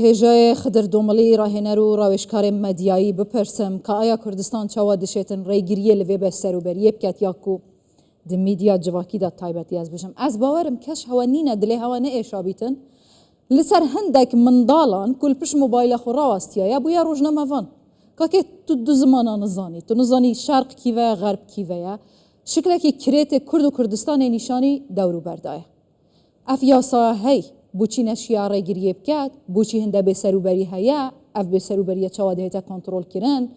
هجای خدر دوملی راهنرو راوشکار مدیایی بپرسم که آیا کردستان چاوا دشتن ریگیری لوی به سروبریه بکت یاکو د میدیا جواکی دا تایبتی از بشم از باورم کش هوا نینه دلی هوا نه ایشابیتن لسر هندک مندالان کل پش موبایل خو راوستیا یا بویا روزنامه وان که تو دو زمانا نزانی تو نزانی شرق کیوه غرب کیوه شکل که کریت کرد و کردستان نشانی دورو بردایه اف یاسا هی بوچی نشیا ریگیری بکت بوچی هنده به سروبری هیا اف به سروبری چواده هتا کنترل کرن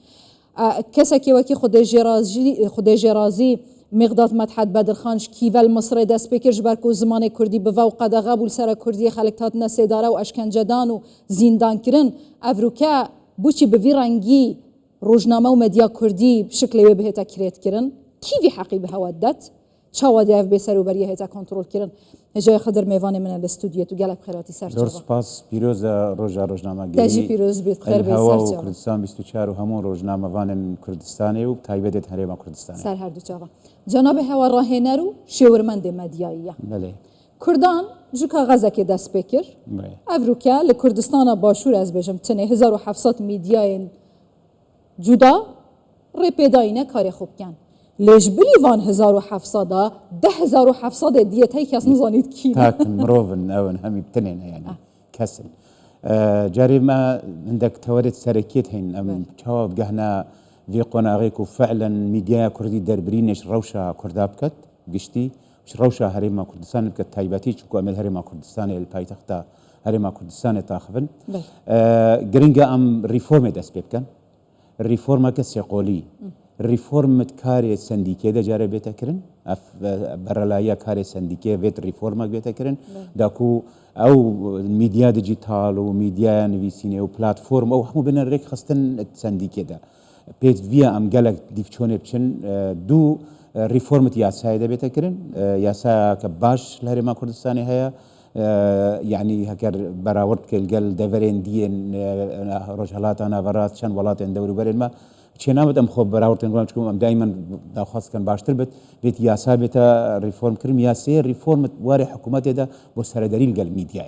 کسی که وکی خود جرازی مقداد مدحت بدرخانش کیول مصر دست بکرش برکو زمان کردی به وقت قبول سر کردی خلقتات نسیداره و اشکنجدان و زیندان کرن افروکه بوچی به وی رنگی روزنامه و مدیا کردی بشکل به هتا کریت کرن کیوی حقی به هودت چواده اف به سروبری هتا کنترل کرن هجای خدر میوان من الاستودیو تو گلک خیراتی سر درس پاس پیروز روزنامه گیری داجی پیروز بیت خیر به الهوا سر و کردستان 24 و همون روزنامه وان کردستانی و تایبت هریم کردستانی سر هر دو چاوا جناب هوا راهنرو شورمند مدیاییه بله کردان جوکا غزه که دست بکر بله افروکا لکردستان باشور از بجم تنه 1700 میدیای جدا ریپیداینه کاری خوب کن لیش بلی وان 1700 10700 دیتی کس نزانید کی تاك مروفن أو هم يبتنين يعني كسل جاري ما عندك تورد سركيت هين أم جواب جهنا في قناغيك وفعلا ميديا كردي دربرينش روشة كردابكت قشتي مش روشة هريما كردستان بكت تايباتي شكو أمل هريما كردستان البايتختا هريما كردستان تاخفن جرينجا أم ريفورم داس بيبكن الريفورم كسي قولي ريفورم كاري سنديكي دا جاري بيتا كرن برالايا كاري سنديكي بيت ريفورم بيتا كرن داكو او ميديا ديجيتال وميديا نفيسيني او بلاتفورم او همو بنا ريك خستن سنديكي دا بيت فيا ام قالك ديفشوني بچن دو ريفورم ياسا دا بيتا كرن ياسا كباش لهرما كردستاني هيا يعني هكر براورت كالقل دفرين دين رجالات انا برات شان ولاتين دوري برين ما چنابت ام خوب براورتن گوام چکم ام دائما داخواست کن باشتر بيت ياسا بيتا ريفورم كرم ياسا ريفورم واري حكومت دا بو سردريل قال ميديا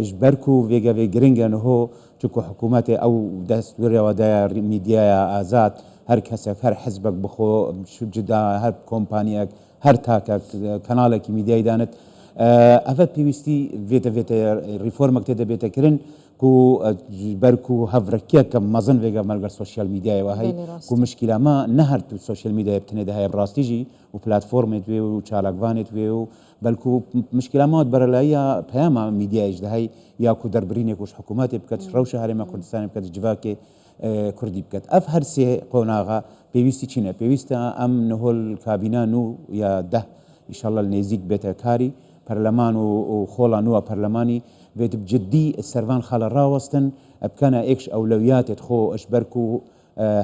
اجبركو فيغا في جرينجا هو چكو حكومت او دستور ودا ميديا آزاد هر كسك هر حزبك بخو جدا هر كومبانيك هر تاكك كانالك ميديا دانت افت بيستي فيتا ريفورمك تدا بيتا كرن كو بركو هفركيا كم مازن فيغا مالغر سوشيال ميديا وهي كو مشكله ما نهر تو سوشيال ميديا بتني ده هي براستيجي وبلاتفورم توي وشالغوان توي بلكو مشكله ما برلايا بياما ميديا اج ده هي يا كو دربريني كوش حكومات بكت روشه هري ما كردستان بكت جواكي كردي بكت افهر سي قوناغا بيويستي چينه بيويستا ام نهول كابينا نو يا ده ان شاء الله النزيك بيتا كاري برلمان وخولا نوا برلماني بيت بجدي السرفان خال راوستن بكنا اكش اولويات تخو اشبركو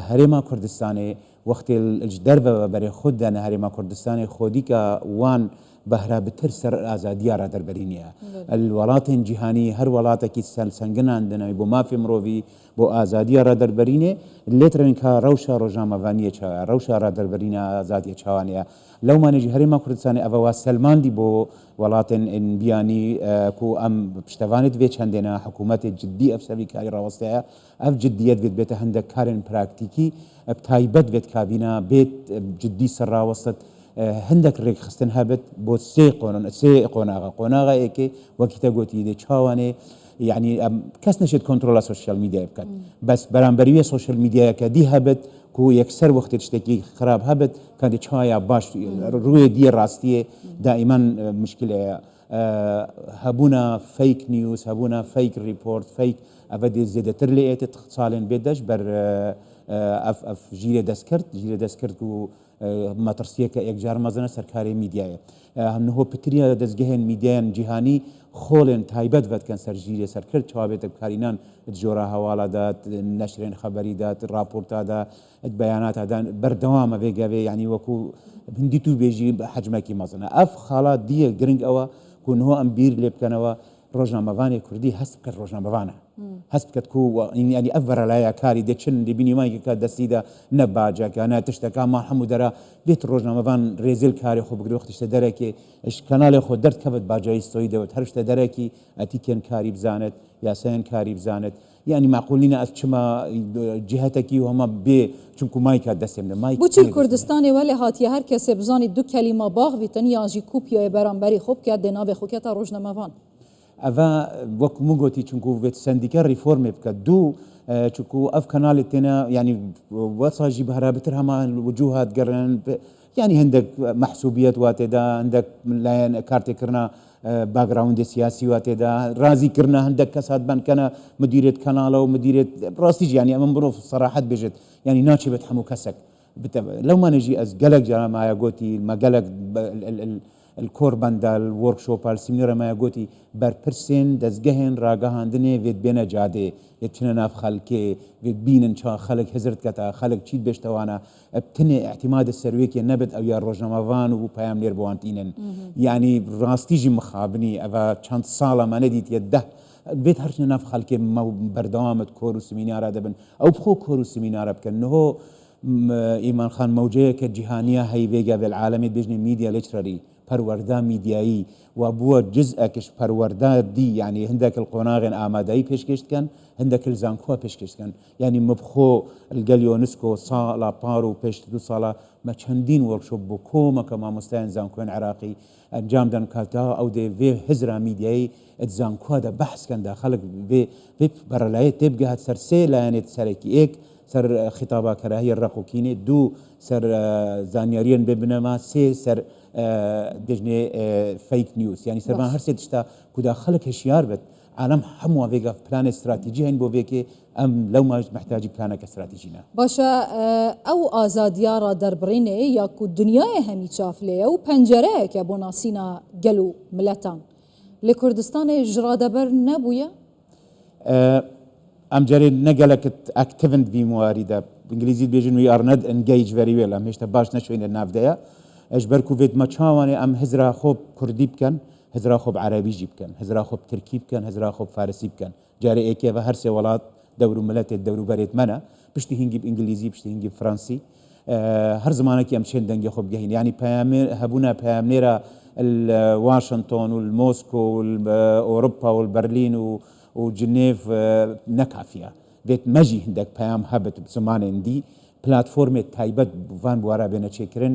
هريما كردستاني وقت الجدربه بري خود انا هريما كردستاني خوديكا وان بهرا بترسر ازاديه را دربرينيا الولاتن جهاني هر ولاتك سنگن عندنا بو ما في مروفي بو ازاديه را دربريني لترن كا روشا روجاما فانيه چا روشا را دربرينا ازاديه چوانيا لو ما نجي هريما كردستاني ابوا سلمان دي بو ولاتن ان بياني كو ام بشتوانت في چندنا حكومت جدي افسري كاري راوستيا اف جديت بيت هندك كارن براكتيكي بتايبت بيت كابينا بيت جدي سر وسط هندك ريك خستن هابت بو سي قوناغا ايكي وكيتا قوتي دي چاواني يعني كاس نشد كنترول السوشيال ميديا بكات بس برامبريه السوشيال ميديا كدي هابت كو يكسر وقت تشتكي خراب هابت كان دي چايا باش روي دي راستيه دائما مشكله هبونا فيك نيوز هبونا فيك ريبورت فيك ابدي زيادتر لي اتصالن بدش بر اف جيره دسكرت كو ما ترسيه كيك جار مازن سركاري ميديا هم هو بتريا دزگهن ميديا جهاني خولن تايبت ود كان سرجيره سركرت چوابت بكارينان جورا حواله دات نشرين خبري دات رابورتا دا بيانات دا بردوام فيغا يعني وكو هنديتو بيجي حجمكي مازن اف خالات دي جرينج اوا كون هو امبير لبكنوا روجنامه واني كردي حسب كر روجنامه وانا هەست بکەت و ینی ئەف بەرەلایە کاری دەچن دەبینی مایکە دەستیدا نەباجەکە ناتشتەکە ما هەموو دەرا بێت ڕۆژنامەوان ڕێزیل کاری خۆ بگرێ وەختیشتە دەرەکێ کەناڵی خۆ دەردکەوت باجایی ستۆی دەوت هەرشتە دەرەکی ئەتیکێن کاری بزانێت یاسایەن کاری بزانێت یعنی معقولینە ئەف چما جهتێکی و هەمە بێ چونکو مایکە دەستێمە مایک بۆچی کوردستانی وەلی هاتیە هەر کەسێ بزانی دوو کەلیمە باغویتن یاژی کوپیای بەرامبەری خۆ بکات دێناوێ خۆکێتە ڕۆژنامەوان ئەڤە وەک مگوتی چونکو بێت سندیکە ریفۆرمێ بکە دوو چونکو ئەف کەناڵی تێنە ینی وەساژی بەهرابتر هەمان وجوهات گەڕن ینی هەندێک مەحسوبیت وا تێدا هەندێک لایەن کارتێکردنا باگراوندی سیاسی وا تێدا ڕازیکردنا هەندێک کەسات بنکەنە مدیرێت کەناڵە و مدیرێت ڕاستیش ینی ئەمە بڕۆ سەراحەت بێژێت ینی ناچێت هەموو کەسێک لەومانێژی ئەس گەلک جارامایە گوتی مەگەلک الکۆربەندە وەرکشۆپە سیمینەرەمایە گوتی بەرپرسێن دەستگەهێن ڕاگەهاندنێ وێت بێنە جادێ یەچنە ناف خەلکێ وێت بینن چا خەلک هزرت کەتە خەلک چیت بێشتەوانە بتنێ احتیمادە سەروێکێ نەبێت ئەو یا ڕۆژنامەوان و پەیام لێر بوانتینن یعنی ڕاستیژی مخابنی ئەوە چەند ساڵە نەدیت یە بێت هەرچنە ناف خەلکێ بەردەوامت کۆر و سمینارە دەبن ئەو بخۆ کۆر و سمینارە بکەن نهۆ ئیمان خان موجەیەکە جیهانیە هەیڤێگە بالعالەمی بێژنی میدیا لێچرەری پەروەردە میدیایی و بووە جزئەکش پەروەردە دی یعنی هەندێک قۆناغێن ئامادەیی پێشکەشتکەن هەندێک زانکۆ پێشکەشتکەن یعنی مبخۆ گەلیۆنسکۆ ساڵە پار و پێش دو ساڵە مە چەندین وەرکشۆپ بۆ کۆمەکە مامۆستایان زانکۆیان عراقی ئەنجام دەن کاتا ئەو دێ وێ هزرا میدیایی زانکۆدا بەحسکەندا خەڵک وێ بەرەلایەت تێبگەهات سەر سێ لایەنێت سەرێکی ئێک سەر خیتابا کەراهی ڕقوکینێ دوو سەر زانیاریان ببنەما سێ سەر بێژنێ فیک نیوز یعنی سەرمان هەر سێ تشتا کودا خەڵک هشیار بێت عالم هەموو وێگە پلان استراتیجی هەین بۆ بێکێ ئەم لەو ماش محتاجی پلانەکە استراتیژینە باشە ئەو ئازادیارە دەربڕینێ یاکو دنیای هەمی چافلەیە و پەنجەرەیەکە بۆ ناسینە گەل و ملەتان لە کوردستانی ژڕادەبەر نەبوویە؟ ئەم جارێ نەگەلەکت ئەکتڤن بیمواریدا ئینگلیزیت بێژن وی ئارنەد ئەنگەیج ڤەری وێل ئەم هێشتا باش نەچوێنە ناودەیە ئەش بەرکو بێت مەچاوانێ ئەم هزرا خۆب کوردی بکەن هزرا خۆب عەرەبیژی بکەن هزرا خۆب ترکی بکەن هزرا خۆب فارسی بکەن جارێ ئێکێڤە هەر سێ وڵات دەور و ملەتێت دەور و بەرێت منە پشتی هینگی ئینگلیزی پشتی هینگی فرانسی هەر زمانێکی ئەم چێن دەنگی خۆب گەهین ینی هەبوونە پەیامنێرە واشنطن و موسکۆ و ئۆروپا و بەرلین و جنێڤ نەکافیە بێت مەژی هەندێک پەیام هەبێت زمانێن دی پلاتفۆرمێت تایبەت بوان بوارە بێنە چێکردن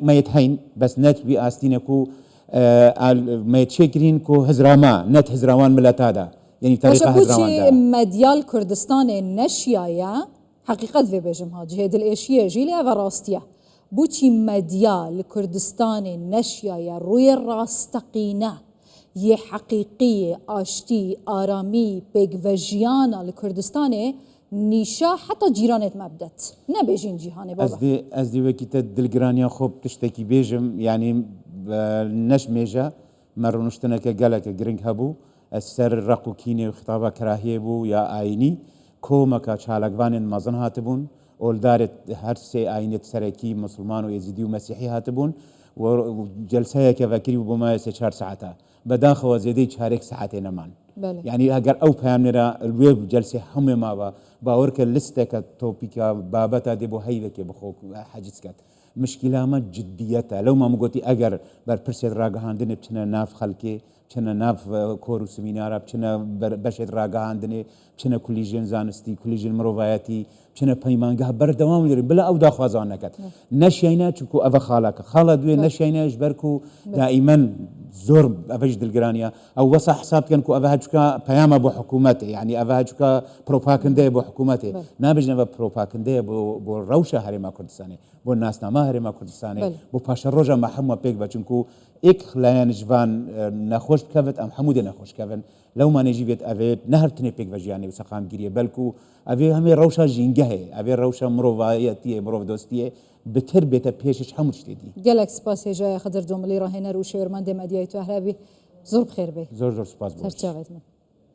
مەیت هەین بەس نەتوی ئاستینێک و مەیت چێکرین کۆ هزراما نەت هزراوان ملەتادا یعنی تاریخە هزراواندا مەدیال کوردستانê neşiyaye heqîqet vê bêjim ha cihê dilêşiyê jî lê ev rastiye bûçî medya li Kurdistanê neşiyaye rûyê rasteqîne yê heqîqiyê aştî aramî pêkvejiyana li Kurdistanê nîşa heta cîranê me bidet nebêjin cîhanê baba ez dî wekî te dilgiraniya xwe tiştekî bêjim yanî neşmêje me rûniştineke geleke giring hebû ez ser req û kînê xitaba kerahiyê bû ya ayînî komeka çalakvanên mezin hatibûn oldarê her sê ayînê serekî musulman û êzîdî û mesîhî hatibûn و جلسەیەکە vekirî بۆ مایە سێ چار سەعەتە بەداخەوە زێدەی چارێک سەعاتێ نەمان یعنی ئەگەر ئەو پەیامنێرە وێ جلسێ هەموێ ماوە باوەڕکە لستێکە تۆپیکە بابەتە دێ بۆ هەیوێکێ بخۆ حەجز کات مشکلامە جدیەتە لەو مامگوتی ئەگەر بەرپرسێت ڕاگەهاندنێ بچنە ناف خەلکێ بچنە ناف کۆر و سمینارە بچنە بەشێت ڕاگەهاندنێ بچنە کولیژێن زانستی کولیژن مرۆڤایەتی بچنە پەیمانگە بەردەوام لێرە بلا ئەو داخوازان نەکات نەشیاینا چونکو ئەوە خاڵاکە خاڵە دوێ نەشیایناش بەرکو دائیمەن زۆر ئەڤەش دڵگرانیە ئەو وەسا حساب بکەن و ئەڤە هەچکە پەیامە بۆ حکوومەتێ یعنی ئەڤە هەچکە پرۆپاکندەیە بۆ حکوومەتێ نابژنەوە پرۆپاکندەیە بۆ ڕەوشە هەرێما کوردستانê بۆ ناسنامە هەرێما کوردستانê بۆ پاشە ڕۆژە مە هەمووە پێک بە چونکو ئێک لایەن ژوان نەخۆش بکەوێت ئەم هەموو دێ نەخۆشکەون لەو مانێژی بێت ئەوێت نەهرتنێ پێک بە ژیانی و سەقامگیریە بەلکو ئەوێ هەمێ ڕەوشە ژینگە هەیە ئەوێ ڕەوشە مرۆڤایەتیە مرۆڤ دۆستیە بتر بێتە پێشش هەموو شتێتی gelek spas hêjaya Xedir Domilî rahêner û şêwirmendê medyayê tu Ehrabî zor bi xêr bê زۆر زۆر سوپاس serçavê min